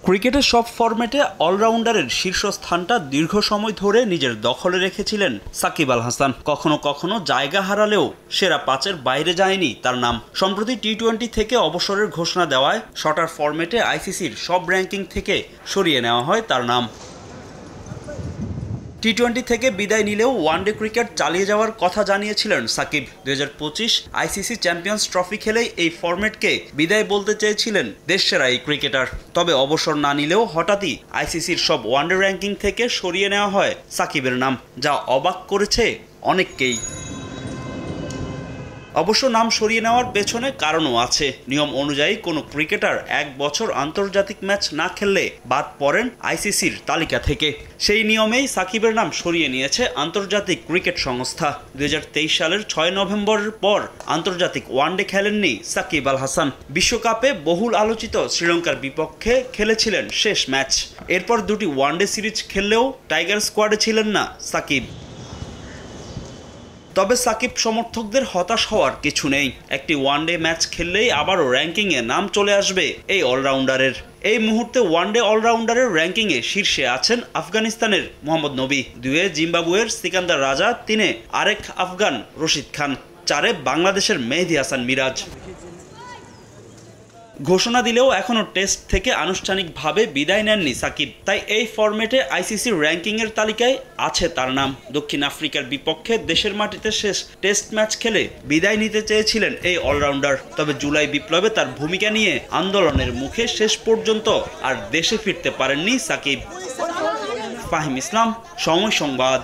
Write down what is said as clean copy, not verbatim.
ক্রিকেটের সব ফরম্যাটে অলরাউন্ডারের শীর্ষস্থানটা দীর্ঘ সময় ধরে নিজের দখলে রেখেছিলেন সাকিব আল হাসান। কখনো কখনো জায়গা হারালেও সেরা পাঁচের বাইরে যায়নি তার নাম। সম্প্রতি টি-20 থেকে অবসরের ঘোষণা দেওয়ায় শটার ফরম্যাটে আইসিসির সব র্যাঙ্কিং থেকে সরিয়ে নেওয়া হয় তার নাম। টি-20 থেকে বিদায় নিলেও ওয়ানডে ক্রিকেট চালিয়ে যাওয়ার কথা জানিয়েছিলেন সাকিব। 2025 আইসিসি চ্যাম্পিয়ন্স ট্রফি খেলেই এই ফরম্যাটকে বিদায় বলতে চেয়েছিলেন দেশসেরা এই ক্রিকেটার। তবে অবসর না নিলেও হঠাৎই আইসিসির সব ওয়ানডে র্যাঙ্কিং থেকে সরিয়ে নেওয়া হয় সাকিবের নাম, যা অবাক করেছে অনেককেই। অবশ্য নাম সরিয়ে নেওয়ার পেছনে কারণও আছে। নিয়ম অনুযায়ী কোনো ক্রিকেটার 1 বছর আন্তর্জাতিক ম্যাচ না খেললে বাদ পড়েন আইসিসির তালিকা থেকে। সেই নিয়মেই সাকিবের নাম সরিয়ে নিয়েছে আন্তর্জাতিক ক্রিকেট সংস্থা। 2023 সালের 6 নভেম্বরের পর আন্তর্জাতিক ওয়ানডে খেলেননি সাকিব আল হাসান। বিশ্বকাপে বহুল আলোচিত শ্রীলঙ্কার বিপক্ষে খেলেছিলেন শেষ ম্যাচ। এরপর দুটি ওয়ানডে সিরিজ খেললেও টাইগার স্কোয়াডে ছিলেন না সাকিব। তবে সাকিব সমর্থকদের হতাশ হওয়ার কিছু নেই। একটি ওয়ানডে ম্যাচ খেললেই আবারও র্যাঙ্কিংয়ে নাম চলে আসবে এই অলরাউন্ডারের। এই মুহূর্তে ওয়ানডে অলরাউন্ডারের র্যাঙ্কিংয়ে শীর্ষে আছেন আফগানিস্তানের মোহাম্মদ নবী, 2-এ জিম্বাবুয়ের সিকান্দার রাজা, 3-এ আরেক আফগান রশিদ খান, 4-এ বাংলাদেশের মেহেদী হাসান মিরাজ। ঘোষণা দিলেও এখনও টেস্ট থেকে আনুষ্ঠানিকভাবে বিদায় নেননি সাকিব। তাই এই ফরম্যাটে আইসিসির র্যাঙ্কিংয়ের তালিকায় আছে তার নাম। দক্ষিণ আফ্রিকার বিপক্ষে দেশের মাটিতে শেষ টেস্ট ম্যাচ খেলে বিদায় নিতে চেয়েছিলেন এই অলরাউন্ডার। তবে জুলাই বিপ্লবে তার ভূমিকা নিয়ে আন্দোলনের মুখে শেষ পর্যন্ত আর দেশে ফিরতে পারেননি সাকিব। ফাহিম ইসলাম, সময় সংবাদ।